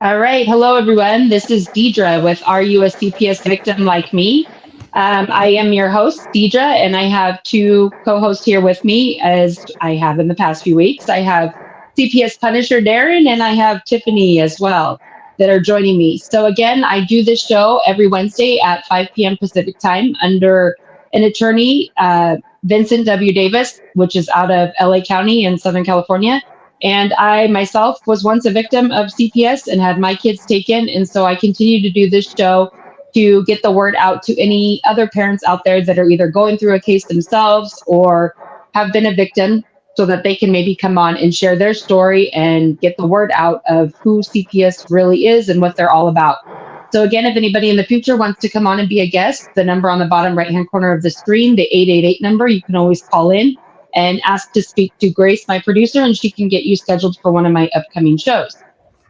All right. Hello, everyone. This is Deidre with Are You a CPS Victim Like Me? I am your host, Deidre, and I have two co hosts here with me, as I have in the past few weeks. I have CPS Punisher Darren, and I have Tiffany as well that are joining me. So, again, I do this show every Wednesday at 5 p.m. Pacific time under an attorney, Vincent W. Davis, which is out of LA County in Southern California. And I myself was once a victim of CPS and had my kids taken. And so I continue to do this show to get the word out to any other parents out there that are either going through a case themselves or have been a victim so that they can maybe come on and share their story and get the word out of who CPS really is and what they're all about. So again, if anybody in the future wants to come on and be a guest, the number on the bottom right-hand corner of the screen, the 888 number, you can always call in and ask to speak to Grace, my producer, and she can get you scheduled for one of my upcoming shows.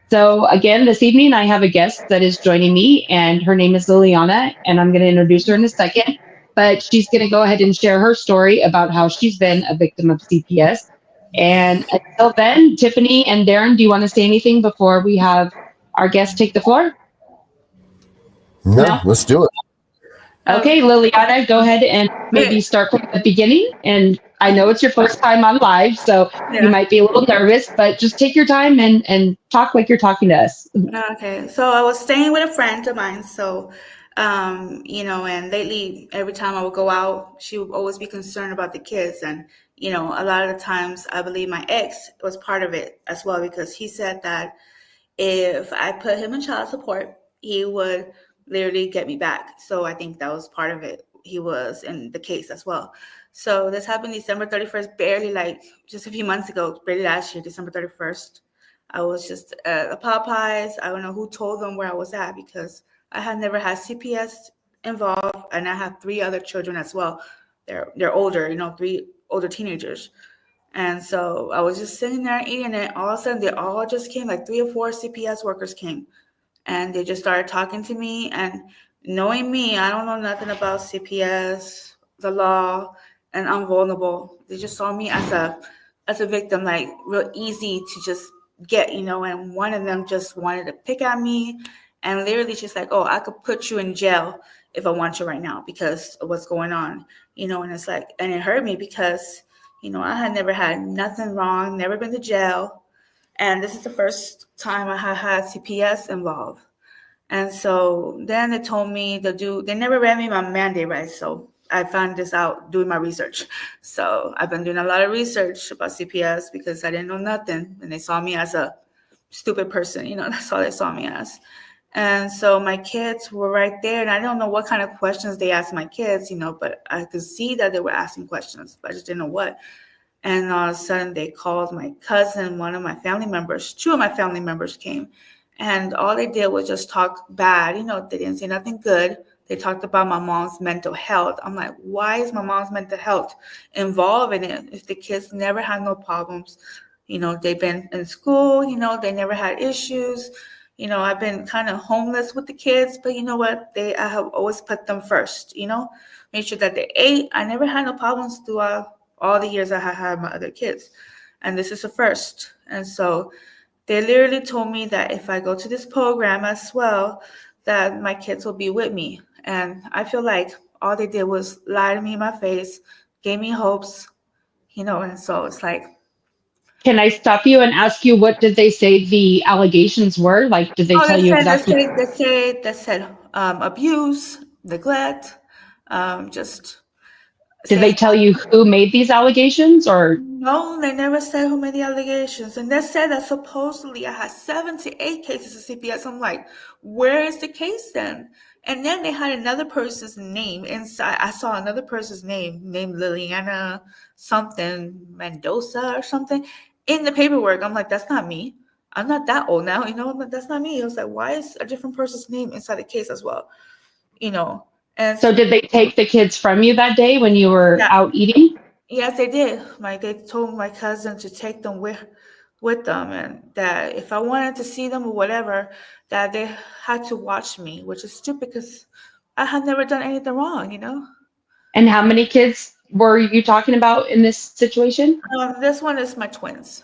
So again, this evening I have a guest that is joining me, and her name is Liliana, and I'm going to introduce her in a second. But she's going to go ahead and share her story about how she's been a victim of CPS. And until then, Tiffany and Darren, do you want to say anything before we have our guest take the floor? No, No? let's do it. Okay, Liliana, go ahead and maybe Okay. start from the beginning. And I know it's your first time on live, so you Yeah. might be a little nervous, but just take your time and talk like you're talking to us. Okay. So I was staying with a friend of mine. So, and lately, every time I would go out, she would always be concerned about the kids. And, a lot of the times, I believe my ex was part of it as well, because he said that if I put him in child support, he would literally get me back. So I think that was part of it. He was in the case as well. So this happened December 31st, barely like just a few months ago, barely last year, December 31st. I was just at a Popeyes. I don't know who told them where I was at because I had never had CPS involved, and I have three other children as well. They're older, three older teenagers. And so I was just sitting there eating it. All of a sudden, they all just came, like three or four CPS workers came, and they just started talking to me. And knowing me, I don't know nothing about CPS, the law, and I'm vulnerable. They just saw me as a victim, like real easy to just get, And one of them just wanted to pick at me, and literally just like, oh, I could put you in jail if I want you right now because of what's going on, And it's like, and it hurt me because I had never had nothing wrong, never been to jail. And this is the first time I had CPS involved. And so then they told me they never read me my mandate rights. So I found this out doing my research. So I've been doing a lot of research about CPS because I didn't know nothing. And they saw me as a stupid person, that's all they saw me as. And so my kids were right there, and I don't know what kind of questions they asked my kids, but I could see that they were asking questions, but I just didn't know what. And all of a sudden, they called my cousin, one of my family members, two of my family members came, and all they did was just talk bad. They didn't say nothing good. They talked about my mom's mental health. I'm like, why is my mom's mental health involved in it if the kids never had no problems? They've been in school, they never had issues. I've been kind of homeless with the kids, but you know what? I have always put them first, make sure that they ate. I never had no problems throughout all the years I had my other kids. And this is the first. And so they literally told me that if I go to this program as well, that my kids will be with me. And I feel like all they did was lie to me in my face, gave me hopes, and so it's like, Can I stop you and ask you what did they say the allegations were? Like, did they oh, tell they you said, exactly? abuse, neglect, just Did they saying tell you who made these allegations, or no, they never said who made the allegations. And they said that supposedly I had 78 cases of CPS. I'm like, where is the case then? And then they had another person's name inside. I saw another person's name named Liliana something, Mendoza or something in the paperwork. I'm like, that's not me. I'm not that old now, I'm like, that's not me. I was like, why is a different person's name inside the case as well? You know, and so did they take the kids from you that day when you were yeah, out eating? yes, they did. They told my cousin to take them with them, and that if I wanted to see them or whatever, that they had to watch me, which is stupid because I had never done anything wrong. And how many kids were you talking about in this situation? This one is my twins.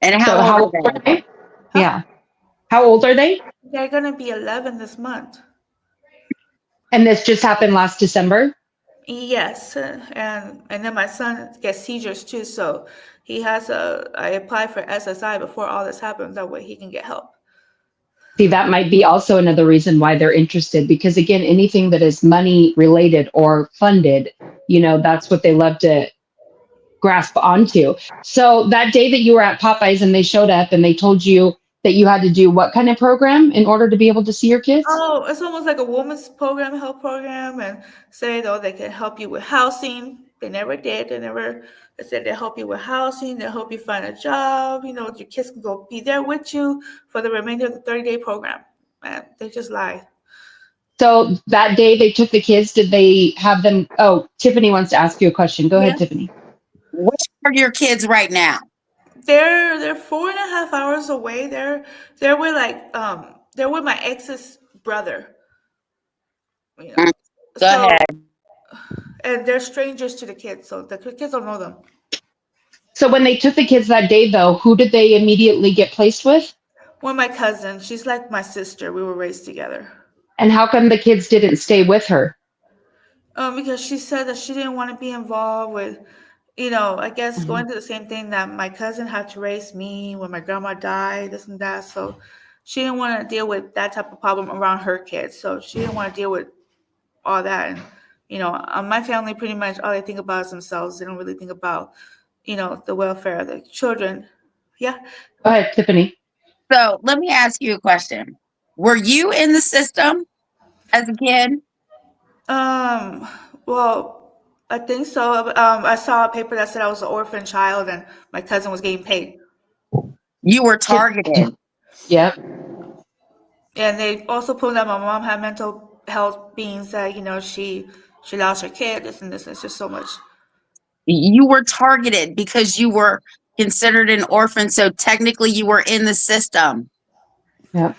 And how So old how are old were they? they? Huh? Yeah. How old are they? They're gonna be 11 this month. And this just happened last December? Yes, and then my son gets seizures too, so he has a. I applied for SSI before all this happened. That way he can get help. See, that might be also another reason why they're interested because, again, anything that is money related or funded, that's what they love to grasp onto. So that day that you were at Popeyes and they showed up and they told you that you had to do what kind of program in order to be able to see your kids? Oh, it's almost like a woman's program, health program, and say though they can help you with housing. They never did. They never. They said they help you with housing. They help you find a job. Your kids can go be there with you for the remainder of the 30-day program. And they just lie. So that day they took the kids, did they have them? Oh, Tiffany wants to ask you a question. Go Yeah, ahead, Tiffany. Where are your kids right now? they're 4.5 hours away. They're with they're with my ex's brother. You know, Mm, Go so ahead. and they're strangers to the kids, so the kids don't know them. So when they took the kids that day, though, who did they immediately get placed with? Well, my cousin, she's like my sister. We were raised together. And how come the kids didn't stay with her? Because she said that she didn't want to be involved with, I guess Mhm. going through the same thing that my cousin had to raise me when my grandma died, this and that. So she didn't want to deal with that type of problem around her kids. So she didn't want to deal with all that. And, my family pretty much all they think about is themselves. They don't really think about, the welfare of the children. Yeah. Go ahead, Tiffany. So let me ask you a question. Were you in the system as a kid? Um, well, I think so. I saw a paper that said I was an orphan child and my cousin was getting paid. You were Ti- targeted. Yep. And they also put that my mom had mental health beings that, she lost her kid, this and this. It's just so much. You were targeted because you were considered an orphan. So technically you were in the system. Yep.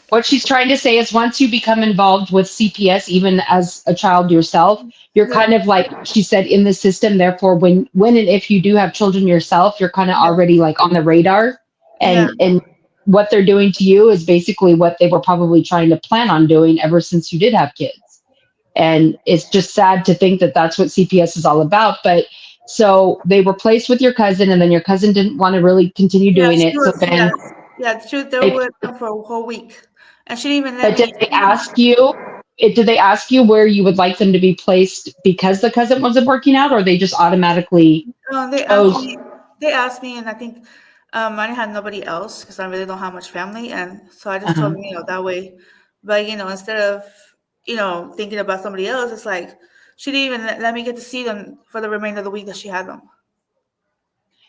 What she's trying to say is once you become involved with CPS, even as a child yourself, you're Yeah, kind of like she said in the system. Therefore, when and if you do have children yourself, you're kind of yeah, already like on the radar. yeah, And what they're doing to you is basically what they were probably trying to plan on doing ever since you did have kids. And it's just sad to think that that's what CPS is all about. But so they were placed with your cousin, and then your cousin didn't want to really continue yeah. doing She it. So was, then yes, yeah. They were they with them for a whole week, and she didn't even let But did me. they ask you? Did they ask you where you would like them to be placed because the cousin wasn't working out, or they just automatically They asked chose? me. They asked me, and I think I didn't have nobody else because I really don't have much family, and so I just told Uh-huh. them, that way. But instead of thinking about somebody else, it's like she didn't even let me get to see them for the remainder of the week that she had them.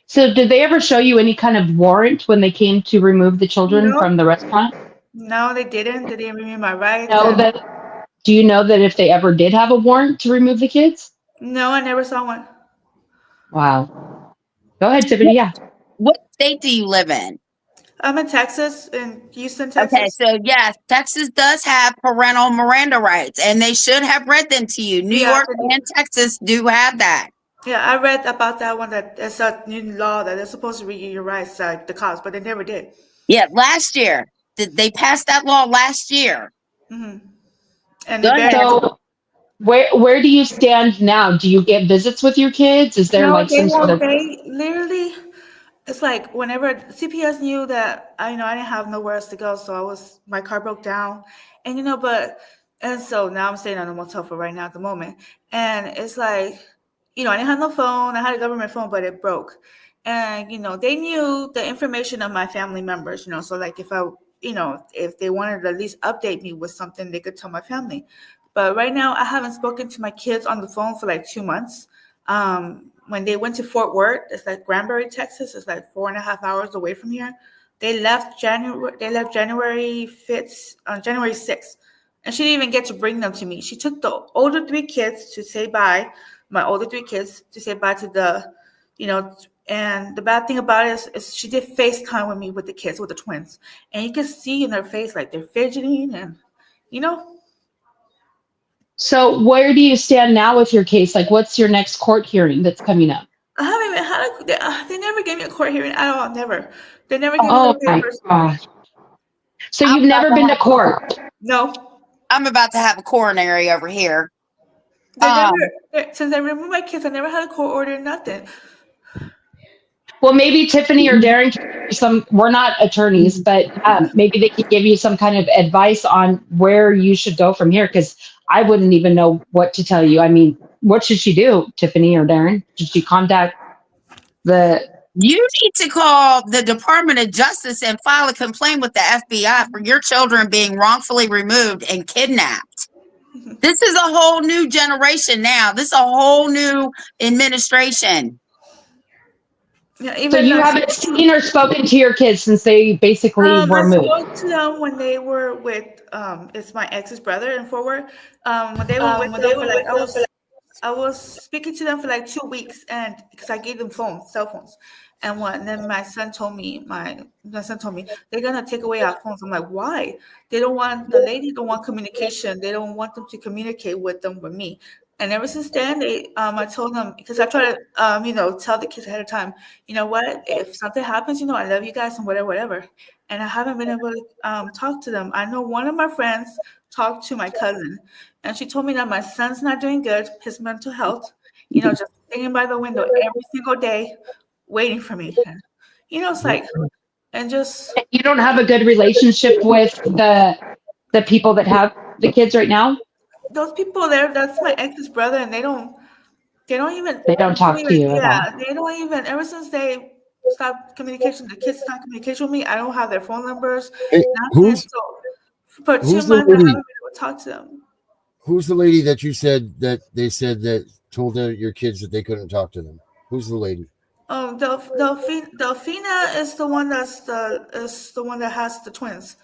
So, did they ever show you any kind of warrant when they came to remove the children No, from the restaurant? no, they didn't. They didn't give me my rights, Know and that? Do you know that if they ever did have a warrant to remove the kids? no, I never saw one. Wow. Go ahead, Tiffany. What, Yeah. what state do you live in? I'm in Texas, in Houston, Okay, Texas. so yes, Texas does have parental Miranda rights, and they should have read them to you. New Yeah, York and Texas do have that. yeah, I read about that one that it's a new law that they're supposed to read you your rights, like the cops, but they never did. Yeah, last year. They passed that law last year. Hmm. And Go they barely. ahead. So, where do you stand now? Do you get visits with your kids? Is there No, like they some sort won't. of They literally, it's like whenever CPS knew that I didn't have nowhere else to go, so my car broke down, and and so now I'm staying on a motel for right now at the moment, and it's like, I didn't have no phone. I had a government phone, but it broke, and they knew the information of my family members, so like if they wanted to at least update me with something, they could tell my family, but right now I haven't spoken to my kids on the phone for like 2 months. When they went to Fort Worth, it's like Granbury, Texas. It's like 4.5 hours away from here. They left January. They left January 5th, January 6th, and she didn't even get to bring them to me. She took the older three kids to say bye. My older three kids to say bye to you know. And the bad thing about it is she did FaceTime with me with the kids, with the twins, and you can see in their face like they're fidgeting and you know So, where do you stand now with your case? Like, what's your next court hearing that's coming up? I haven't even had they never gave me a court hearing at all. Never. They never gave me no Oh my papers. gosh. So you've never been to court? No, I'm about to have a coronary over here. they never. Since I removed my kids, I never had a court order. Nothing. Well, maybe Tiffany or Darren, we're not attorneys, but maybe they could give you some kind of advice on where you should go from here, because I wouldn't even know what to tell you. I mean, what should she do, Tiffany or Darren? Should she contact the... You need to call the Department of Justice and file a complaint with the FBI for your children being wrongfully removed and kidnapped. This is a whole new generation now. This is a whole new administration. Yeah, So even you haven't seen or spoken to your kids since they basically were I moved? spoke to them when they were with it's my ex's brother in Fort Worth. When they were with them for like I was speaking to them for like 2 weeks, and because I gave them cell phones, and then my son told me they're gonna take away our phones. I'm like, why? The lady don't want communication. They don't want them to communicate with me. And ever since then, I told them, because I try to tell the kids ahead of time, you know what, if something happens, I love you guys and whatever. And I haven't been able to talk to them. I know one of my friends talked to my cousin, and she told me that my son's not doing good, his mental health, just sitting by the window every single day, waiting for me. And, it's like, and just... You don't have a good relationship with the people that have the kids right now? Those people there, that's my ex's brother, and they don't talk to you at all. Yeah, they don't even, ever since they stopped communication, the kids stopped communication with me. I don't have their phone numbers. Hey, Nothing. So for 2 months, I haven't been able to talk to them. Who's the lady that you said that they said that told your kids that they couldn't talk to them? Who's the lady? Delphina is the one that has the twins,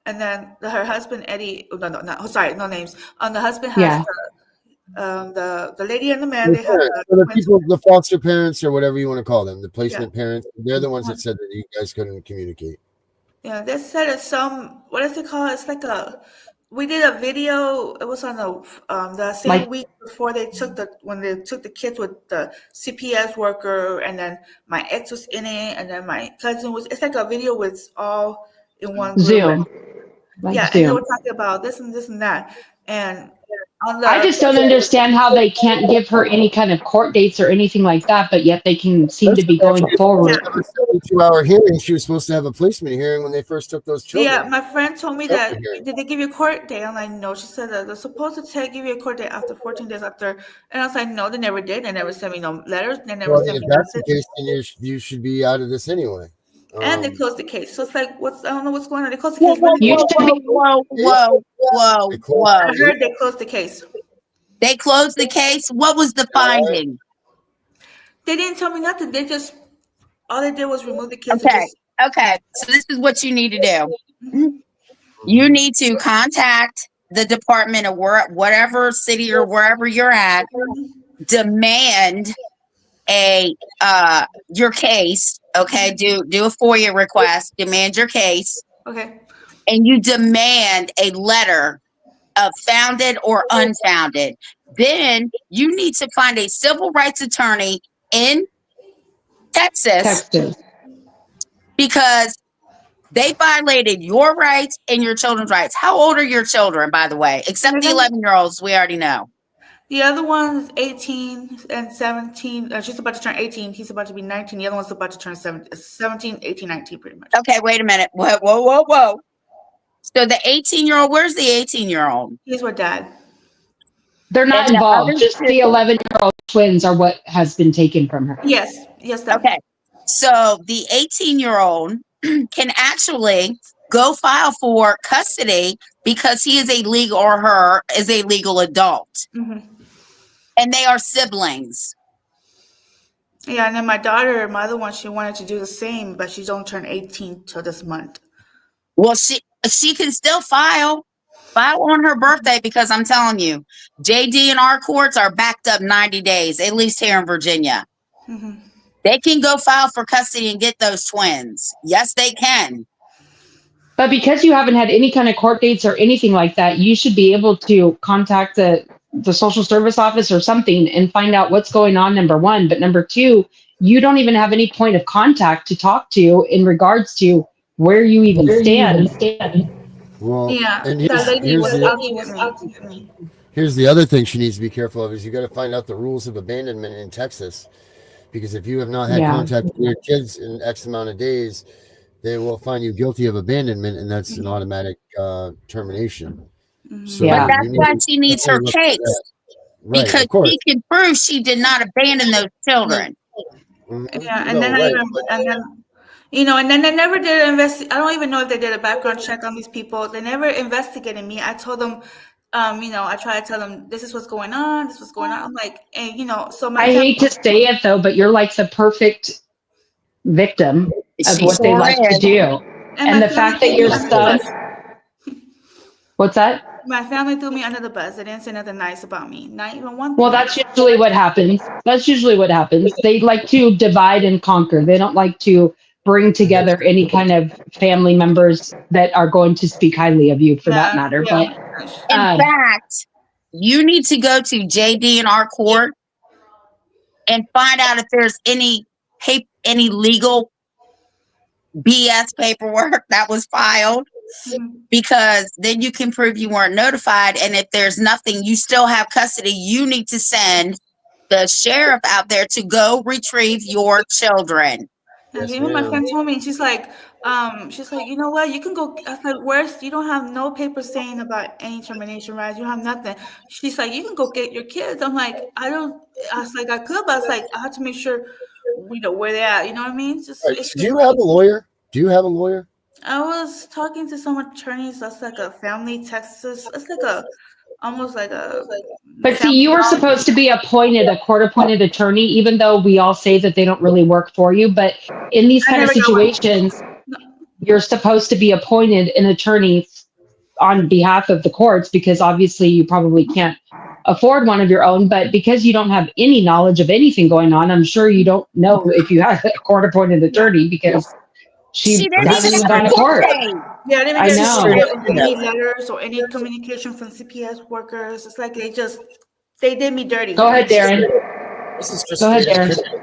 and then her husband Eddie. No, sorry, no names. The husband has the lady and the man. They have the people, the foster parents or whatever you want to call them, the placement parents. They're the ones that said that you guys couldn't communicate. Yeah, they said it's what does it call? It's like we did a video. It was on the same week before when they took the kids with the CPS worker, and then my ex was in it, and then my cousin was. It's like a video with all in one Zoom. And they were talking about this and this and that, and I just don't understand how they can't give her any kind of court dates or anything like that, but yet they can seem to be going forward. 72-hour hearing. She was supposed to have a placement hearing when they first took those children. Yeah, my friend told me that. Did they give you a court date? I'm like, no. She said that they're supposed to give you a court date after 14 days after. And I was like, no, they never did. They never sent me no letters. They never sent me if that's the case, then you should be out of this anyway. And they closed the case. So it's like, I don't know what's going on. They closed the case. Whoa. I heard they closed the case. They closed the case? What was the finding? They didn't tell me nothing. All they did was remove the kids. Okay. So this is what you need to do. You need to contact the department of whatever city or wherever you're at, demand your case. Okay, do a FOIA request, demand your case. Okay. And you demand a letter of founded or unfounded. Then you need to find a civil rights attorney in Texas. Because they violated your rights and your children's rights. How old are your children, by the way? Except the 11-year-olds, we already know. The other one's 18 and 17. She's about to turn 18. He's about to be 19. The other one's about to turn 17, 18, 19, pretty much. Okay, wait a minute. Whoa. So the 18-year-old, where's the 18-year-old? He's with dad. They're not involved. Just the 11-year-old twins are what has been taken from her. Yes. Okay. So the 18-year-old can actually go file for custody because he is a legal or her is a legal adult. Mm-hmm. And they are siblings. Yeah, and then my daughter, my other one, she wanted to do the same, but she don't turn 18 till this month. Well, she can still file on her birthday, because I'm telling you, JD and our courts are backed up 90 days, at least here in Virginia. Mm-hmm. They can go file for custody and get those twins. Yes, they can. But because you haven't had any kind of court dates or anything like that, you should be able to contact the social service office or something and find out what's going on, number one. But number two, you don't even have any point of contact to talk to in regards to where you even stand. Well, Yeah, and that lady was out to get me. here's the other thing she needs to be careful of is you got to find out the rules of abandonment in Texas, because if you have not had Yeah. contact with your kids in X amount of days, they will find you guilty of abandonment, and that's an automatic termination. But Yeah. So that's you need why to she needs her definitely look for case that. Right, because of course. she can prove she did not abandon those children. Yeah, and No, then I right. even and then and then they never did I don't even know if they did a background check on these people. They never investigated me. I told them, I try to tell them this is what's going on. This is what's going on. I'm like, and so my I family. hate to say it though, but you're like the perfect victim of She what they sure like to is. do. And And my the family fact that threw me your under the son, bus. what's that? My family threw me under the bus. They didn't say nothing nice about me. Not even one Well, thing that's nice. usually what happens. That's usually what happens. They like to divide and conquer. They don't like to bring And that's together any kind of family members that are going to speak highly of you for that Yeah, matter. yeah. But In um, fact, you need to go to JD in our court and find out if there's any legal BS paperwork that was filed, Mhm. because then you can prove you weren't notified. And if there's nothing, you still have custody. You need to send the sheriff out there to go retrieve your children. And yes, even my ma'am. friend told me, she's like, you know what? You can go. I said, where's? You don't have no paper saying about any termination rights. You have nothing. She's like, you can go get your kids. I'm like, I don't. I was like, I could, but I was like, I have to make sure, where they're at. You know what I mean? Right. So do you have a lawyer? Do you have a lawyer? I was talking to some attorneys. That's like a family Texas. It's like almost like a but see, family you were law. supposed to be appointed a court appointed attorney, even though we all say that they don't really work for you. But in these I kind of never got one. situations, No. you're supposed to be appointed an attorney on behalf of the courts because obviously you probably can't afford one of your own, but because you don't have any knowledge of anything going on, I'm sure you don't know if you have a court appointed Yeah. attorney because She she didn't This even hasn't is even have gone a to straight. court. court date. Yeah, I didn't I get This is any straight know. up word or any kidnapping. letters or any communication from CPS workers. It's like they did me dirty. Go ahead, This is Darren. straight up. This is just Go ahead, straight up Darren. kidnapping.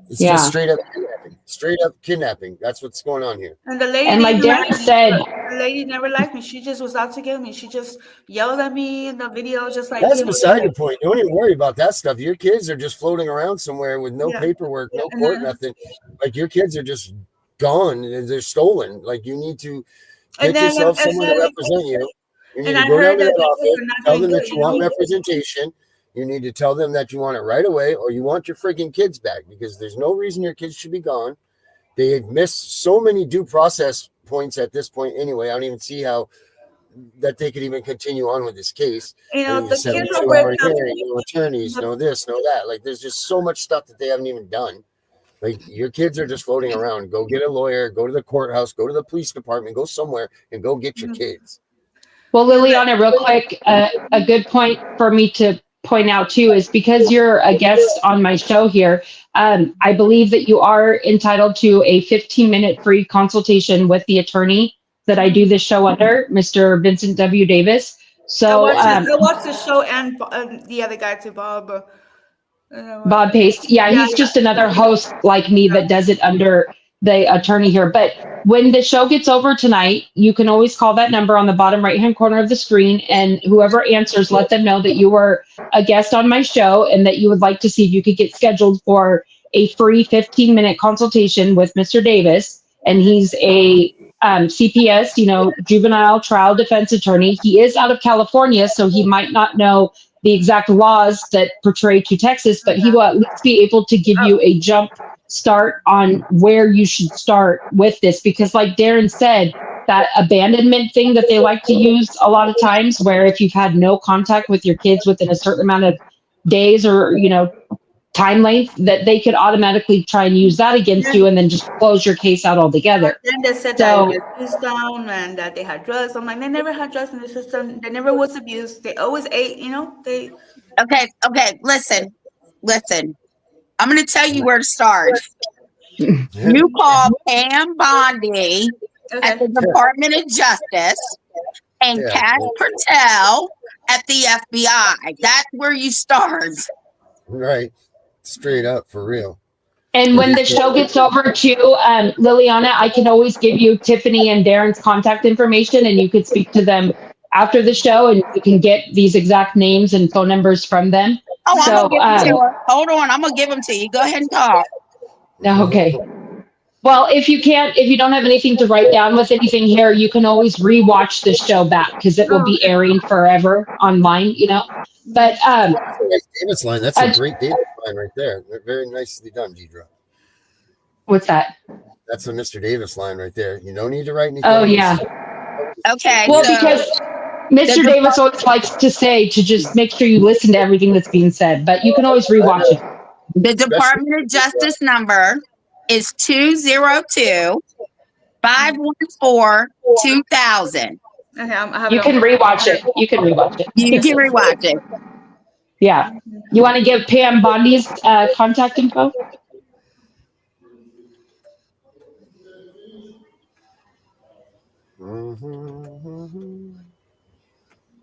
It's just Yeah. straight up kidnapping. Straight up kidnapping. That's what's going on here. And the lady And didn't like even like Darren me. said, The lady never liked me. She just was out to get me. She just yelled at me in the video, just like, That's beside the point. Don't even worry about that stuff. Your kids are just floating around somewhere with no yeah. paperwork, no And court, then nothing. Like your kids are just gone and they're stolen. Like you need to and get then yourself and someone to then represent you. You need and to I go down heard to that that the kids office, are not tell doing them good, that you you want know? representation. You need to tell them that you want it right away or you want your freaking kids back because there's no reason your kids should be gone. They have missed so many due process points at this point anyway. I don't even see how that they could even continue on with this case. I need a The kids were 72-hour with hearing, no attorneys, the no this, no that. Like there's just so much stuff that they haven't even done. Like your kids are just floating around. Go get a lawyer, go to the courthouse, go to the police department, go somewhere and go get your kids. well, yeah, Liliana, real quick, a good point for me to point out too is because you're a guest on my show here. I believe that you are entitled to a 15-minute free consultation with the attorney that I do this show under, Mr. Vincent W. Davis. So, I watched the show and the other guy too, Bob. Bob Pace. Yeah, Yeah, he's just another host like me that does it under the attorney here. But when the show gets over tonight, you can always call that number on the bottom right hand corner of the screen. And whoever answers, let them know that you were a guest on my show and that you would like to see if you could get scheduled for a free 15-minute consultation with Mr. Davis. And he's a CPS, juvenile trial defense attorney. He is out of California, so he might not know the exact laws that portray to Texas, but he will at least be able to give you a jump start on where you should start with this. Because, like Darren said, that abandonment thing that they like to use a lot of times, where if you've had no contact with your kids within a certain amount of days or, time length, that they could automatically try and use that against you and then just close your case out altogether. then they said that it So, was abused down and that they had drugs. I'm like, they never had drugs in the system. They never was abused. They always ate, they Okay, listen. I'm going to tell you where to start. You call Pam Bondi at okay. the Department of Justice and Yeah. Kat Patel at the FBI. That's where you start. Right. Straight up for real. And when the show gets over to Liliana, I can always give you Tiffany and Darren's contact information, and you could speak to them after the show, and you can get these exact names and phone numbers from them. Oh, I'm gonna So, give them to her. Hold on, I'm gonna give them to you. Go ahead and talk. okay. Well, if you don't have anything to write down with anything here, you can always rewatch the show back because it will Oh, be okay. airing forever online, But Davis line. That's a great Davis line right there. Very nicely done, Deidre. what's that? That's a Mr. Davis line right there. You don't need to write anything. Oh yeah. Okay, Well, so because Mr. the Davis always likes to say to just make sure you listen to everything that's being said, but you can always rewatch it. The Department of Justice number is 202-514-2000. Okay, I have it You on. can rewatch it. You can rewatch You can it. rewatch it. Yeah. You want to give Pam Bondi's contact info?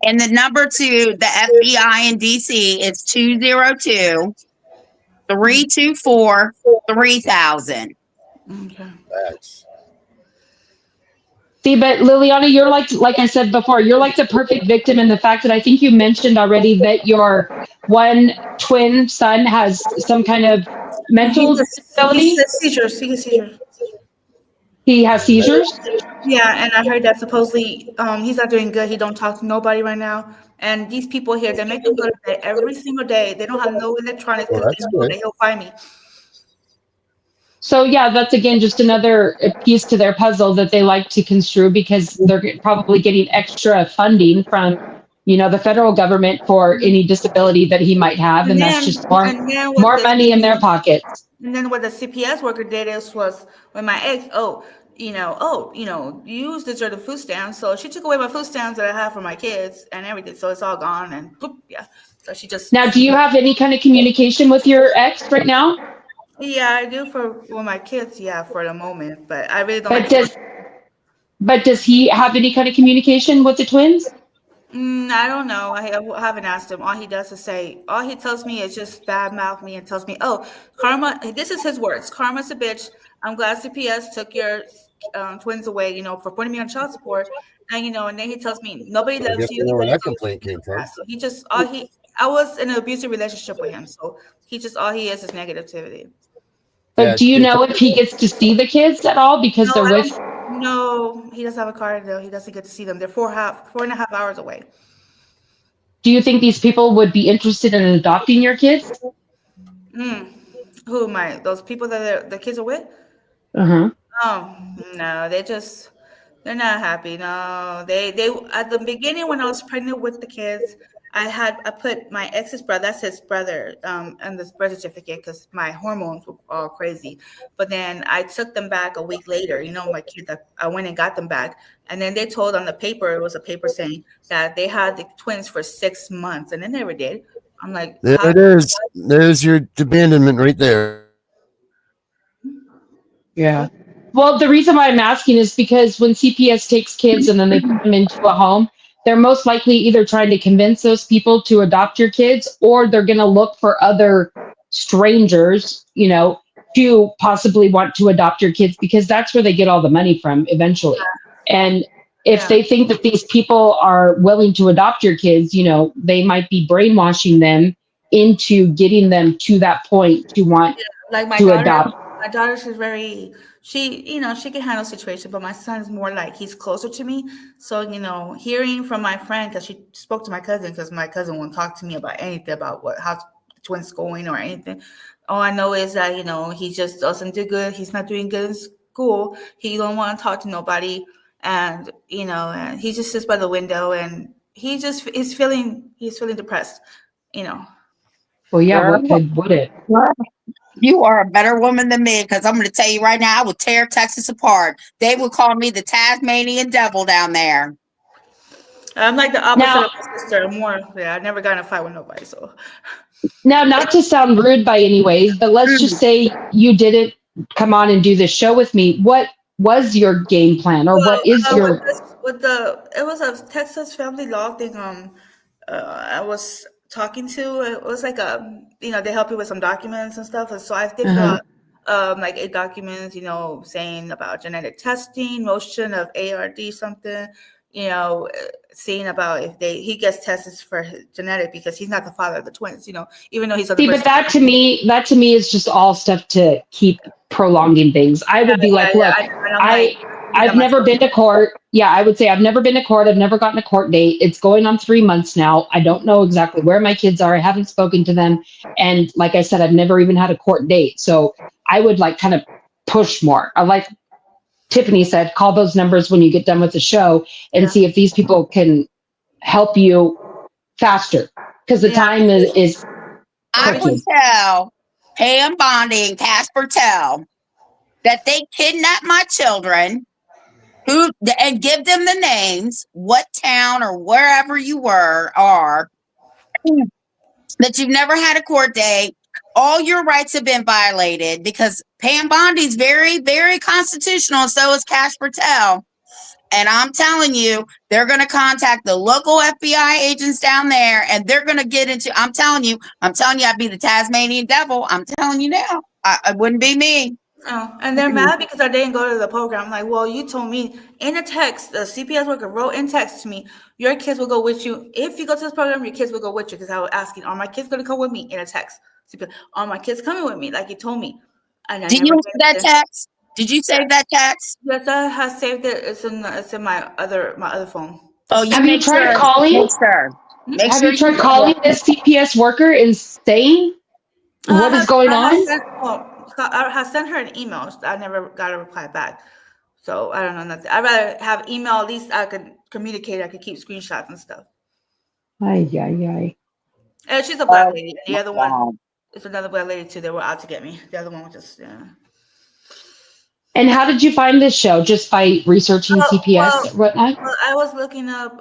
And the number to the FBI in DC is 202-324-3000. Okay. That's See, but Liliana, you're like I said before, you're like the perfect victim in the fact that I think you mentioned already that your one twin son has some kind of mental He's disability. seizures. He has seizures. He has seizures. Yeah, and I heard that supposedly he's not doing good. He don't talk to nobody right now. And these people here, they make him go to bed every single day. They don't have no electronics well, because that's they know good. that he'll find me. So yeah, that's again just another piece to their puzzle that they like to construe because they're probably getting extra funding from, the federal government for any disability that he might have, And and that's then just more and then what more the money in their pockets. and then what the CPS worker did is was when my ex, you deserve the food stamps. So she took away my food stamps that I have for my kids and everything. So it's all gone and boop, yeah. So she just Now, do you have any kind of communication with your ex right now? yeah, I do for my kids, yeah, for the moment. But I really don't like But to talk. does he have any kind of communication with the twins? I don't know. I haven't asked him. All he does is say, all he tells me is just bad mouth me and tells me, "Oh, karma." This is his words. Karma's a bitch. I'm glad CPS took your twins away. For putting me on child support. And then he tells me nobody I loves guess you. you know where Even that though complaint came from. so he just all he. I was in an abusive relationship with him, so he just all he is negativity. But Yeah, do you know if he gets to see the kids at all because No, they're I with? don't. No, he doesn't have a car though. He doesn't get to see them. They're 4.5 hours away. Do you think these people would be interested in adopting your kids? Mm. Who am I? Those people that the kids are with? Uh-huh. Oh no, they're not happy. No, they at the beginning when I was pregnant with the kids, I put my ex's brother, that's his brother, on this birth certificate because my hormones were all crazy. But then I took them back a week later. My kids, I went and got them back, and then they told on the paper it was a paper saying that they had the twins for 6 months, and they never did. I'm like, there how? it is. There's your abandonment right there. Yeah. Well, the reason why I'm asking is because when CPS takes kids and then they put them into a home, they're most likely either trying to convince those people to adopt your kids or they're going to look for other strangers, to possibly want to adopt your kids because that's where they get all the money from eventually. And if Yeah. they think that these people are willing to adopt your kids, they might be brainwashing them into getting them to that point to want Like to adopt. my daughter, she's very, she can handle situation, but my son's more like he's closer to me. So, hearing from my friend, because she spoke to my cousin, because my cousin won't talk to me about anything about how the twins going or anything. All I know is that, he just doesn't do good. He's not doing good in school. He don't want to talk to nobody. And he just sits by the window and he's feeling depressed, you know. Well, yeah, Girl, what could would it? you are a better woman than me because I'm going to tell you right now, I would tear Texas apart. They would call me the Tasmanian devil down there. I'm like the opposite Now, of my sister. I've never gotten in a fight with nobody. So not to sound rude by any ways, but let's just say you didn't come on and do this show with me. What was your game plan, or well, what is with your? this, with it was a Texas family law thing. I was talking to. It was like they help you with some documents and stuff. And so I did fill Uh-huh. out like 8 documents, saying about genetic testing, motion of ARD something, seeing about if he gets tested for his genetic because he's not the father of the twins, even though he's other See, but person. that to me is just all stuff to keep prolonging things. I would be like, look, I'm like, I've never been to court. Yeah, I would say I've never been to court. I've never gotten a court date. It's going on 3 months now. I don't know exactly where my kids are. I haven't spoken to them. And like I said, I've never even had a court date. So I would like kind of push more. I like Tiffany said, call those numbers when you get done with the show and see if these people can help you faster. Because the time is I would clicking. tell Pam Bondi and Casper Tell that they kidnapped my children and give them the names, what town or wherever you are, that you've never had a court date. All your rights have been violated because Pam Bondi's very, very constitutional. And so is Casper Tell. And I'm telling you, they're going to contact the local FBI agents down there and they're going to get into, I'm telling you, I'd be the Tasmanian devil. I'm telling you now, it wouldn't be me. Oh, and they're mad because I didn't go to the program. I'm like, well, you told me in a text, the CPS worker wrote in text to me, your kids will go with you. If you go to this program, your kids will go with you. Because I was asking, are my kids going to come with me in a text? CPS, are my kids coming with me? Like you told me. And Did you have that text? Did you save that text? Yes, I have saved it. It's in my other phone. Oh, you Have you tried calling? Have you tried calling this CPS worker and saying what is going on? I have sent her an email. I never got a reply back. So I don't know nothing. I'd rather have email. At least I could communicate. I could keep screenshots and stuff. Ay. And she's a black lady. The other one is another black lady too. They were out to get me. The other one was just And how did you find this show? Just by researching CPS or whatnot? Well, I was looking up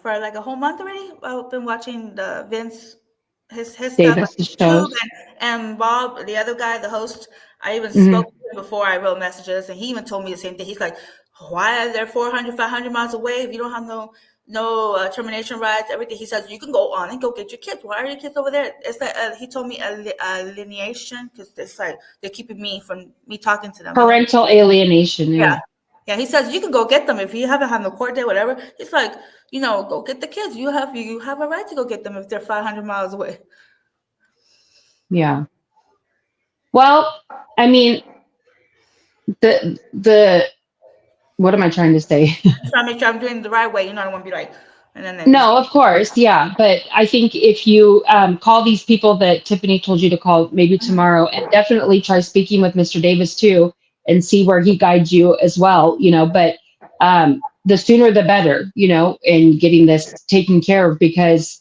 for like a whole month already. I've been watching the Vince his stuff on YouTube and Bob, the other guy, the host. I even spoke to him before I wrote messages, and he even told me the same thing. He's like, "Why are they 400, 500 miles away if you don't have no termination rights, everything?" He says you can go on and go get your kids. Why are your kids over there? It's like he told me alienation because it's like they're keeping me from me talking to them. Parental alienation. Yeah. He says you can go get them if you haven't had no court date, whatever. It's like, go get the kids. You have a right to go get them if they're 500 miles away. Yeah. Well, I mean, the what am I trying to say? I'm trying to make sure I'm doing it the right way. I don't want to be like, and then no, of course, yeah. But I think if you call these people that Tiffany told you to call maybe tomorrow, and definitely try speaking with Mr. Davis too, and see where he guides you as well. But the sooner the better. In getting this taken care of because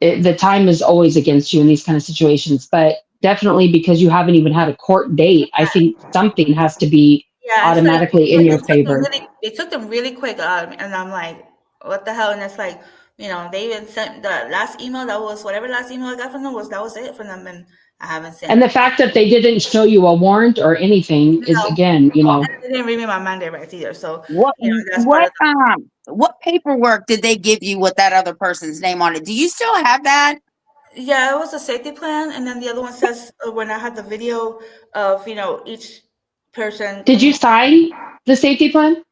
the time is always against you in these kind of situations. But definitely because you haven't even had a court date, I think something has to be automatically in your favor. They took them really quick, and I'm like, what the hell? And it's like, they even sent the last email. That was whatever last email I got from them that was it for them, and I haven't sent. And the fact that they didn't show you a warrant or anything is again, They didn't read me my mandate rights either. So what paperwork did they give you with that other person's name on it? Do you still have that? Yeah, it was a safety plan, and then the other one says when I had the video of each person. Did you sign the safety plan?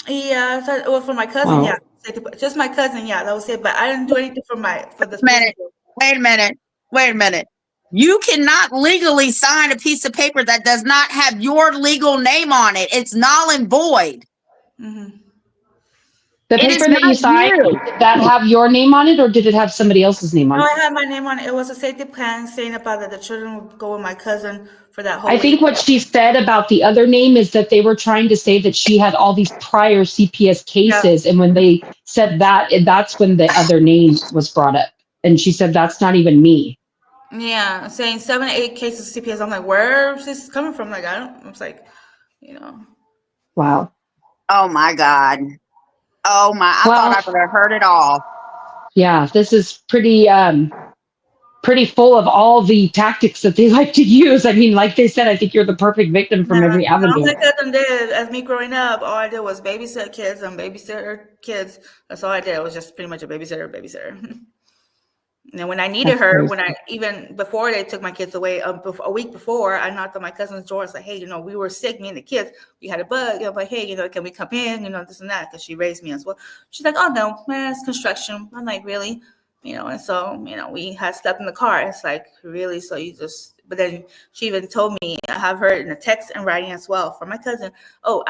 Yeah, well, for my cousin, yeah, just my cousin, yeah, that was it. But I didn't do anything for this. Wait a minute. You cannot legally sign a piece of paper that does not have your legal name on it. It's null and void. Mm-hmm. The paper that you signed, did that have your name on it, or did it have somebody else's name on it? No, I had my name on it. It was a safety plan saying about that the children would go with my cousin for that whole week. I think what she said about the other name is that they were trying to say that she had all these prior CPS cases, and when they said that, that's when the other name was brought up. And she said, that's not even me. Yeah, saying 7 to 8 cases of CPS. I'm like, where is this coming from? Like, I was like, Wow. Oh my God. Oh my, I thought I would have heard it all. Yeah, this is pretty full of all the tactics that they like to use. I mean, like they said, I think you're the perfect victim from every avenue. All my cousin did, as me growing up, all I did was babysit kids and babysitter kids. That's all I did. It was just pretty much a babysitter. And when I needed That's her, crazy. even before they took my kids away, a week before, I knocked on my cousin's door. It's like, hey, we were sick, me and the kids. We had a bug. But hey, can we come in? This and that, because she raised me as well. She's like, oh no, man, it's construction. I'm like, really? And so we had slept in the car. It's like, really? So you just. But then she even told me, I have her in a text and writing as well from my cousin. Oh,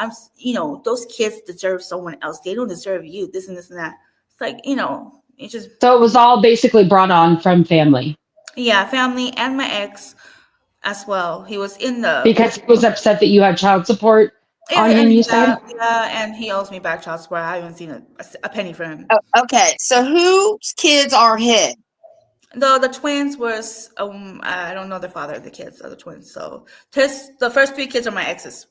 those kids deserve someone else. They don't deserve you. This and that. It's like, it's just. So it was all basically brought on from family Yeah, family and my ex as well. He was in the. because he was upset that you had child support Yeah, on him, you said? and he owes me back child support. I haven't seen a penny from him. Okay, so whose kids are his? The twins was I don't know the father of the kids, are the twins. So the first 3 kids are my exes.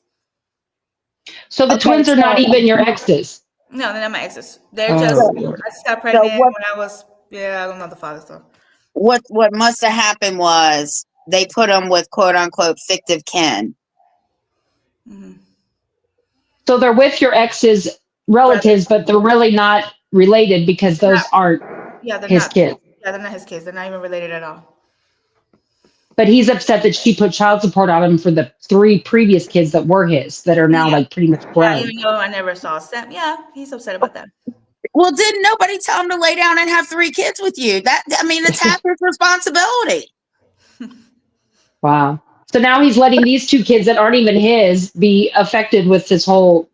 So the twins are not even your exes. No, they're not my exes. They're Oh, just. Lord. I just got pregnant when I was. Yeah, I don't know the father. So What must have happened was they put them with quote unquote fictive kin. So they're with your ex's relatives, but they're really not related because those aren't they're his not. kids. Yeah, they're not his kids. They're not even related at all. But he's upset that she put child support on him for the 3 previous kids that were his, that are now like pretty much grown. Yeah, even though I never saw Sam. Yeah, he's upset about that. Well, didn't nobody tell him to lay down and have 3 kids with you? It's half his responsibility. Wow. So now he's letting these 2 kids that aren't even his be affected with this whole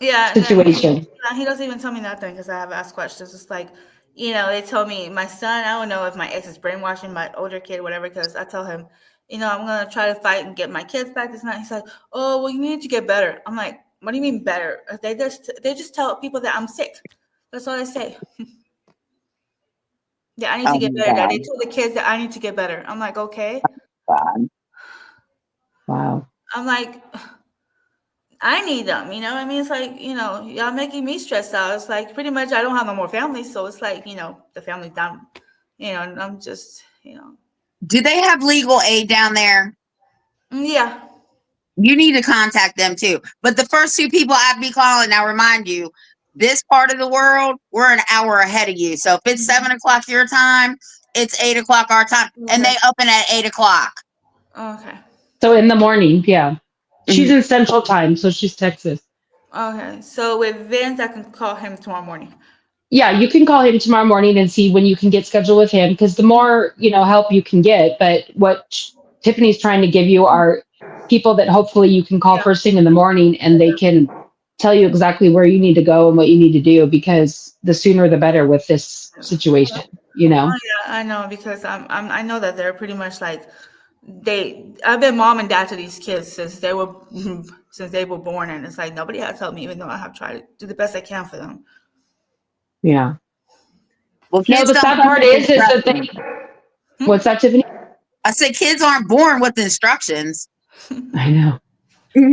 situation. He doesn't even tell me nothing because I have asked questions. It's like, they told me my son, I don't know if my ex is brainwashing my older kid, whatever, because I tell him, I'm going to try to fight and get my kids back this night. He's like, oh, well, you need to get better. I'm like, what do you mean better? They just tell people that I'm sick. That's all they say. Yeah, I need to get better. Dad. They told the kids that I need to get better. I'm like, okay. Wow. I'm like, I need them, It's like, y'all making me stressed out. It's like pretty much I don't have no more family. So it's like, the family's done, and I'm just, Do they have legal aid down there? Yeah. You need to contact them too. But the first 2 people I'd be calling, now remind you, this part of the world, we're an hour ahead of you. So if it's 7 o'clock your time, it's 8 o'clock our time. Okay. And they open at 8 o'clock. Okay. So in the morning, yeah. She's in Central Time, so she's Texas. Okay. So with Vince, I can call him tomorrow morning. Yeah, you can call him tomorrow morning and see when you can get scheduled with him, because the more, help you can get. But what Tiffany's trying to give you are people that hopefully you can call first thing in the morning, and they can tell you exactly where you need to go and what you need to do, because the sooner the better with this situation, Oh, yeah, I know, because I know that they're pretty much like I've been mom and dad to these kids since they were born, and it's like nobody has helped me, even though I have tried to do the best I can for them. Yeah. Well, no, the sad part is that they. What's that, Tiffany? I said kids aren't born with instructions. I know.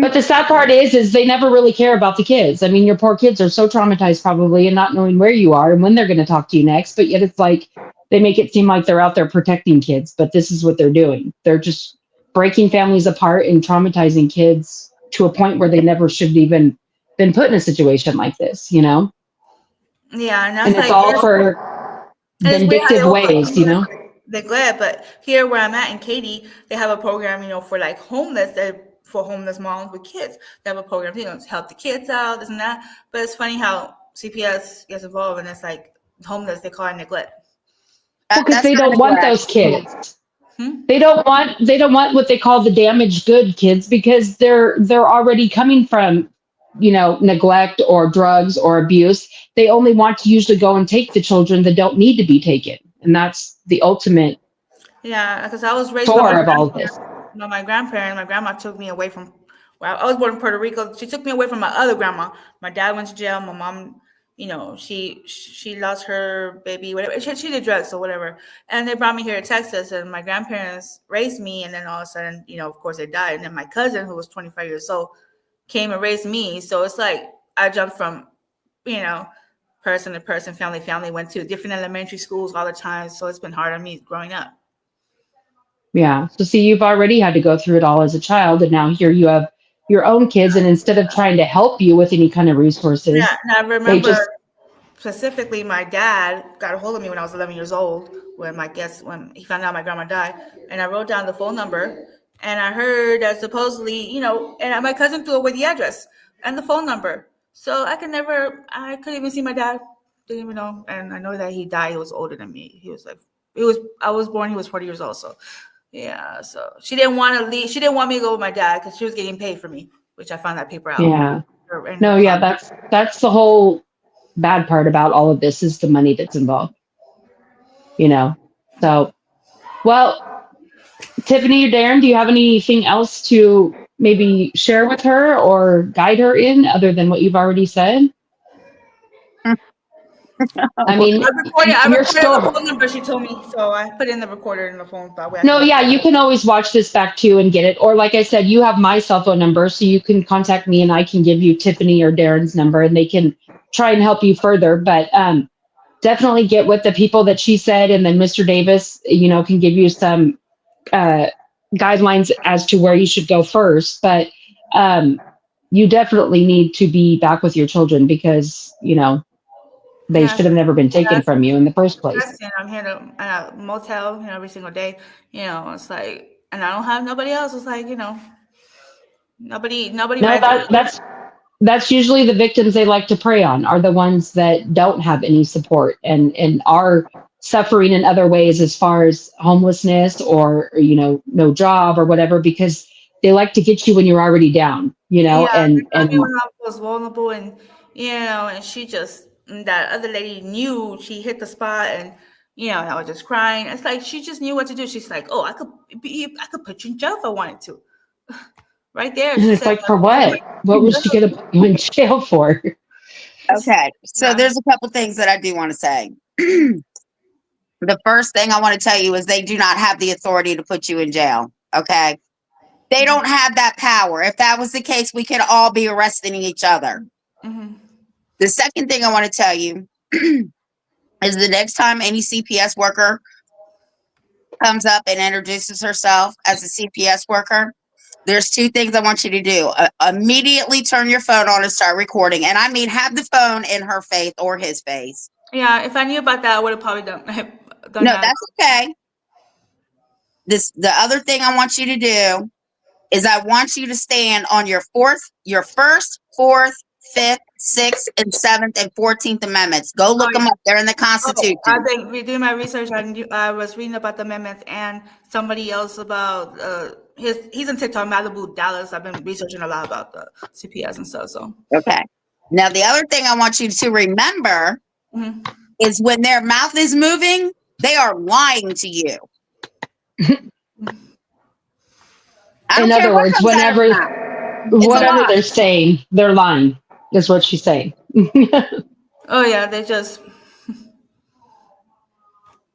But the sad part is they never really care about the kids. I mean, your poor kids are so traumatized probably and not knowing where you are and when they're going to talk to you next. But yet it's like they make it seem like they're out there protecting kids. But this is what they're doing. They're just breaking families apart and traumatizing kids to a point where they never should have even been put in a situation like this, Yeah. And it's all for vindictive ways, They're glad. But here where I'm at in Katy, they have a program, for like for homeless moms with kids. They have a program, to help the kids out, this and that. But it's funny how CPS gets involved, and it's like homeless, they call it neglect. Because they don't want those kids. They don't want what they call the damaged good kids, because they're already coming from, neglect or drugs or abuse. They only want to usually go and take the children that don't need to be taken. And that's the ultimate. Yeah, because I was raised by my grandparents. My grandma took me away from. Well, I was born in Puerto Rico. She took me away from my other grandma. My dad went to jail. My mom, she lost her baby. Whatever. She did drugs or whatever. And they brought me here to Texas. And my grandparents raised me. And then all of a sudden, of course, they died. And then my cousin, who was 25 years old, came and raised me. So it's like I jumped from, person to person, family. Went to different elementary schools all the time. So it's been hard on me growing up. Yeah. So see, you've already had to go through it all as a child, and now here you have your own kids, and instead of trying to help you with any kind of resources, I remember specifically, my dad got a hold of me when I was 11 years old, when he found out my grandma died, and I wrote down the phone number, and I heard that supposedly, and my cousin threw away the address and the phone number, so I couldn't even see my dad, didn't even know, and I know that he died. He was older than me. I was born. He was 40 years old, so yeah. So she didn't want to leave. She didn't want me to go with my dad because she was getting paid for me, which I found that paper out. Yeah. No, yeah, that's the whole bad part about all of this is the money that's involved. So, well, Tiffany or Darren, do you have anything else to maybe share with her or guide her in other than what you've already said? I mean, I your recorded the story. phone number she told me, so I put in the recorder in the phone. No, yeah, you can always watch this back too and get it. Or like I said, you have my cell phone number, so you can contact me and I can give you Tiffany or Darren's number and they can try and help you further. But definitely get with the people that she said, and then Mr. Davis, can give you some guidelines as to where you should go first. But you definitely need to be back with your children because they should have never been taken from you in the first place. I'm here to a motel, every single day. It's like, and I don't have nobody else. It's like, nobody. No, that's usually the victims they like to prey on are the ones that don't have any support and are suffering in other ways as far as homelessness or no job or whatever, because they like to get you when you're already down, and I mean, when I was vulnerable and she just, that other lady knew, she hit the spot and I was just crying. It's like she just knew what to do. She's like, oh, I could put you in jail if I wanted to. Right there. And it's like, for what? What was she going to put you in jail for? Okay. So there's a couple things that I do want to say. The first thing I want to tell you is they do not have the authority to put you in jail. Okay. They don't have that power. If that was the case, we could all be arresting each other. Mm-hmm. The second thing I want to tell you is the next time any CPS worker comes up and introduces herself as a CPS worker, there's two things I want you to do. Immediately turn your phone on and start recording. And I mean, have the phone in her face or his face. Yeah, if I knew about that, I would have probably done no, that. That's okay. The other thing I want you to do is I want you to stand on your first, fourth, fifth, sixth, and seventh, and 14th amendments. Go look them up. They're in the Constitution. I've been doing my research. I was reading about the amendments and somebody else about he's in TikTok, Malibu, Dallas. I've been researching a lot about the CPS and stuff. So okay. Now the other thing I want you to remember is when their mouth is moving, they are lying to you. In other words, whatever they're saying, they're lying, is what she's saying. Oh, yeah, they just.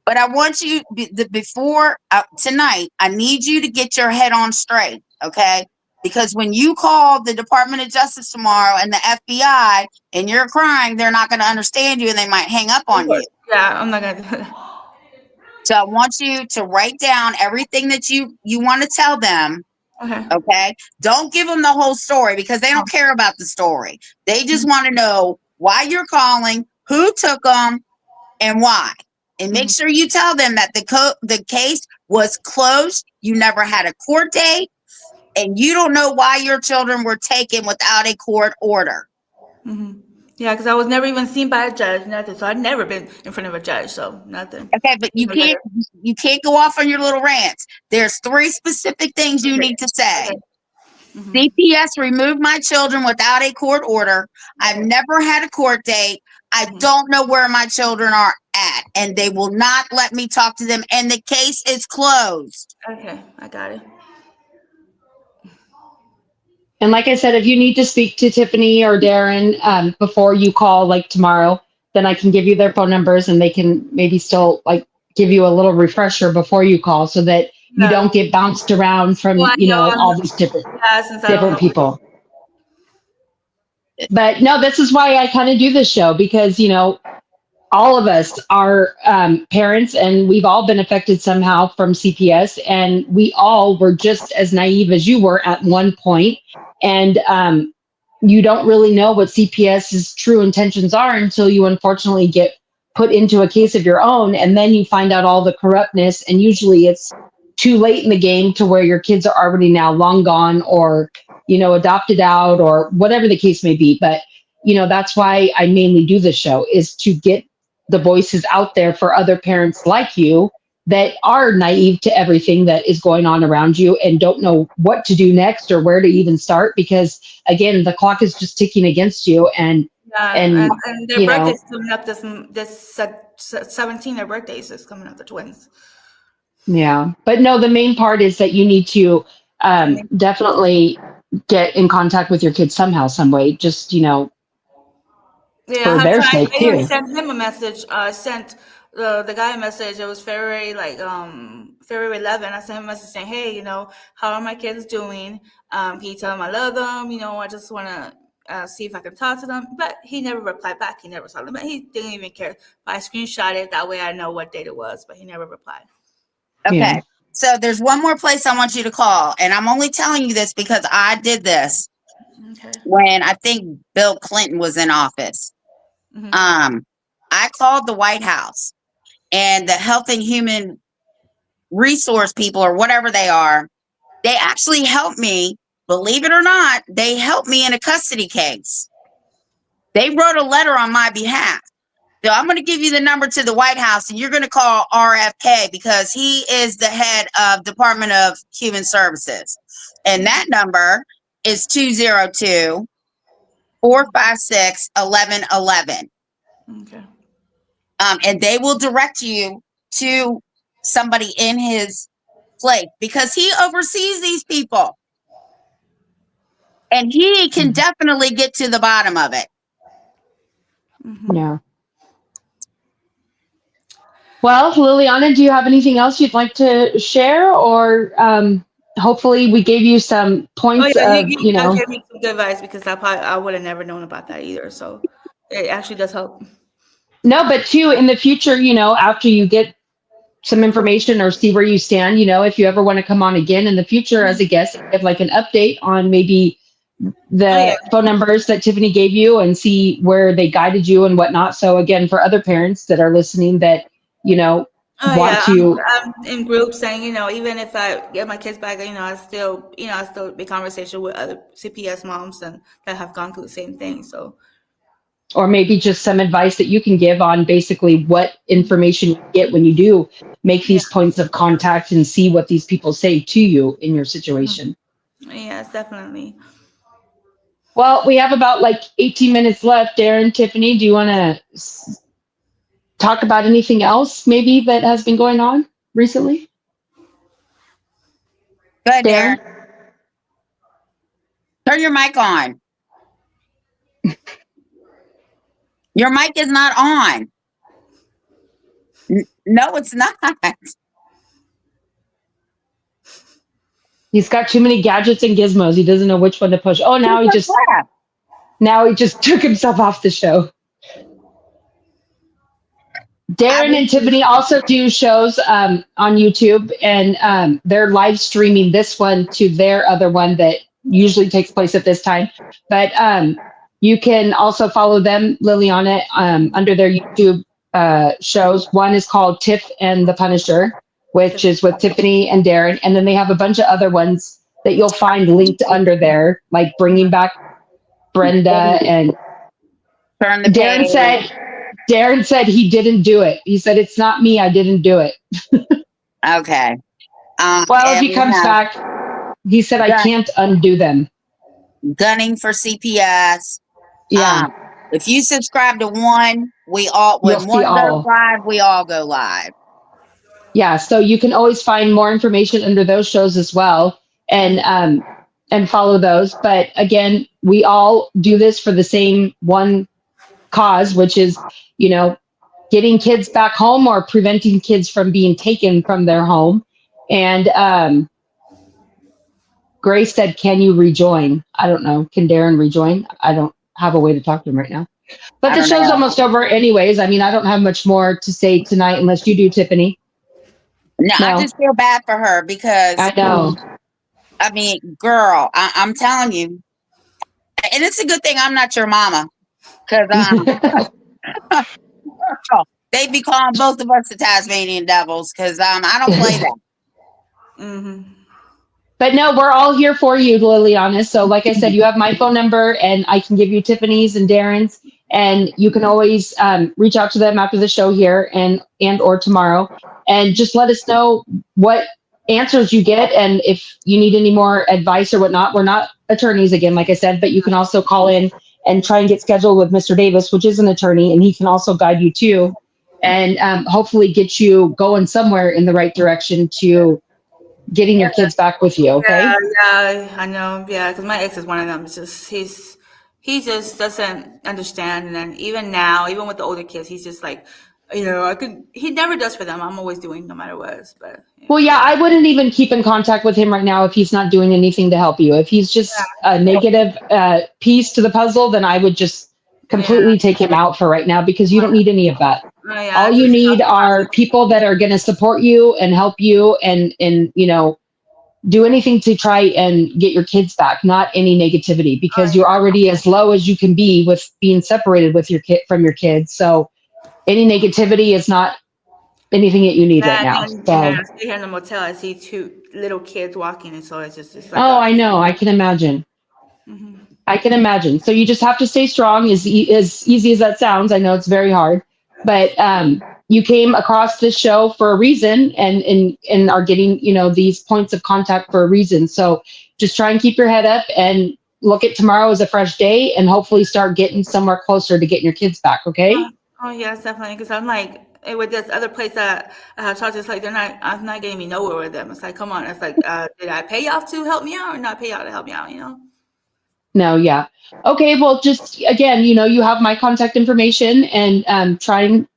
But I want you, before tonight, I need you to get your head on straight, okay? Because when you call the Department of Justice tomorrow and the FBI and you're crying, they're not going to understand you and they might hang up on you. Yeah, I'm not going to do that. So I want you to write down everything that you want to tell them. Okay. Don't give them the whole story because they don't care about the story. They just want to know why you're calling, who took them, and why. And make sure you tell them that the case was closed. You never had a court date, and you don't know why your children were taken without a court order. Mm-hmm. Yeah, because I was never even seen by a judge, nothing. So I've never been in front of a judge, so nothing. Okay, but you can't go off on your little rants. There's 3 specific things you need to say. CPS removed my children without a court order. I've never had a court date. I don't know where my children are at, and they will not let me talk to them, and the case is closed. Okay, I got it. And like I said, if you need to speak to Tiffany or Darren before you call, like tomorrow, then I can give you their phone numbers and they can maybe still like give you a little refresher before you call so that you don't get bounced around from, all these different people. But no, this is why I kind of do this show because, all of us are parents and we've all been affected somehow from CPS, and we all were just as naive as you were at one point. And you don't really know what CPS's true intentions are until you unfortunately get put into a case of your own, and then you find out all the corruptness, and usually it's too late in the game to where your kids are already now long gone, or adopted out, or whatever the case may be. But that's why I mainly do this show, is to get the voices out there for other parents like you that are naive to everything that is going on around you and don't know what to do next or where to even start, because again, the clock is just ticking against you. and Yeah, and and their you know birthday's coming up this 17. Their birthdays is coming up, the twins. yeah, but no, the main part is that you need to And they, definitely get in contact with your kids somehow, some way, just yeah, I for have their tried. sake I even too. sent him a message. I sent the guy a message. It was February February 11. I sent him a message saying, "Hey, how are my kids doing? Can you tell them I love them? I just want to see if I can talk to them." But he never replied back. He never saw them. But he didn't even care. I screenshot it, that way I know what date it was. But he never replied. Yeah. Okay. So there's one more place I want you to call. And I'm only telling you this because I did this Okay. when I think Bill Clinton was in office. Mm-hmm. I called the White House, and the Health and Human Resource people, or whatever they are, they actually helped me. Believe it or not, they helped me in a custody case. They wrote a letter on my behalf. So I'm going to give you the number to the White House, and you're going to call RFK because he is the head of Department of Human Services. And that number is 202 456 1111. Okay. And they will direct you to somebody in his place because he oversees these people. And he can definitely get to the bottom of it. Mm-hmm. Yeah. Well, Liliana, do you have anything else you'd like to share, or hopefully we gave you some Oh points yeah, of you guys gave me some good advice because I would have never known about that either. So it actually does help. no, but too, in the future, after you get some information or see where you stand, if you ever want to come on again in the future as a guest, give like an update on maybe Oh yeah. the phone numbers that Tiffany gave you and see where they guided you and whatnot. So again, for other parents that are listening that, Oh want yeah, to, I'm in groups saying, even if I get my kids back, I still be conversation with other CPS moms and that have gone through the same thing. So or maybe just some advice that you can give on basically what information you get when you do make yeah, these points of contact and see what these people say to you in your mhm. situation. Yes, definitely. Well, we have about like 18 minutes left. Darren, Tiffany, do you want to talk about anything else maybe that has been going on recently? Go ahead, Darren. Darren? Turn your mic on. Your mic is not on. No, it's not. He's got too many gadgets and gizmos. He doesn't know which one to push. Oh, now he just took himself off the show. I Darren was and Tiffany also do shows on YouTube, and they're live streaming this one to their other one that usually takes place at this time. But you can also follow them, Liliana, under their YouTube shows. One is called Tiff and the Punisher, which is with Tiffany and Darren. And then they have a bunch of other ones that you'll find linked under there, like Bringing Back Brenda. And turn the page. Darren said he didn't do it. He said, "It's not me. I didn't do it." Okay. Well, if And he we comes have back, he said, "I can't undo them." gunning for CPS. Yeah, If you subscribe to one, you'll when see one goes all. live, we all go live. Yeah, so you can always find more information under those shows as well, and follow those. But again, we all do this for the same one cause, which is, you know, getting kids back home or preventing kids from being taken from their home. And Grace said, "Can you rejoin?" I don't know. Can Darren rejoin? I don't have a way to talk to him right now. But I the don't show's know. almost over anyways. I mean, I don't have much more to say tonight unless you do, Tiffany. No, I No, just feel bad for her I because, know. I mean, girl, I'm telling you, And it's a good thing I'm not your mama, because they'd be calling both of us the Tasmanian devils, because I don't play that. Mm-hmm. But no, we're all here for you, Liliana. So, like I said, you have my phone number, and I can give you Tiffany's and Darren's, and you can always reach out to them after the show here and or tomorrow, and just let us know what answers you get, and if you need any more advice or whatnot. We're not attorneys again, like I said, but you can also call in and try and get scheduled with Mr. Davis, which is an attorney, and he can also guide you too, and hopefully get you going somewhere in the right direction to getting your kids back with you. Okay. Yeah, I know. Yeah, because my ex is one of them. It's just he just doesn't understand, and then even now, even with the older kids, he's just like, I could. He never does for them. I'm always doing no matter what. But Well, yeah, I wouldn't even keep in contact with him right now if he's not doing anything to help you. If he's just a negative piece to the puzzle, then I would just completely take him out for right now, because you don't need any of that. Yeah, All you need are people that are going to support you and help you, and do anything to try and get your kids back, not any negativity, because you're already as low as you can be with being separated with your kid from your kids. So any negativity is not anything that you need right now. So I stay here in the motel. I see two little kids walking, and so it's like I know, I can imagine. Mhm. I can imagine. So you just have to stay strong. As easy as that sounds, I know it's very hard, but you came across this show for a reason, and are getting these points of contact for a reason. So just try and keep your head up and look at tomorrow as a fresh day, and hopefully start getting somewhere closer to getting your kids back. Okay. Oh yes, definitely. Because I'm like with this other place that I have charged, it's like I'm not getting me nowhere with them. It's like, come on. It's like, did I pay y'all to help me out, or not pay y'all to help me out? No, yeah. Okay, well, just again, you have my contact information, and try and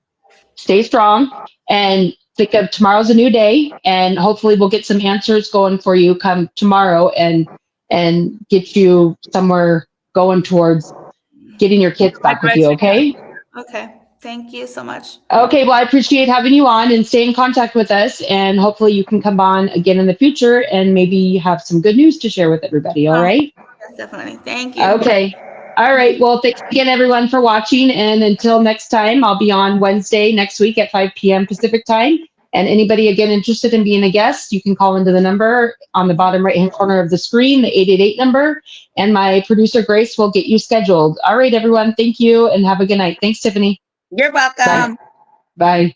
stay strong, and think of tomorrow's a new day, and hopefully we'll get some answers going for you come tomorrow, and get you somewhere going towards getting your kids My back with you. direction. Okay. Okay. Thank you so much. Okay, well, I appreciate having you on, and stay in contact with us, and hopefully you can come on again in the future, and maybe have some good news to share with everybody. All right. Yes, definitely. Thank you. Okay. All right. Well, thanks again, everyone, for watching. And until next time, I'll be on Wednesday next week at 5 p.m. Pacific time. And anybody, again, interested in being a guest, you can call into the number on the bottom right-hand corner of the screen, the 888 number. And my producer, Grace, will get you scheduled. All right, everyone. Thank you, and have a good night. Thanks, Tiffany. You're welcome. Bye. Bye.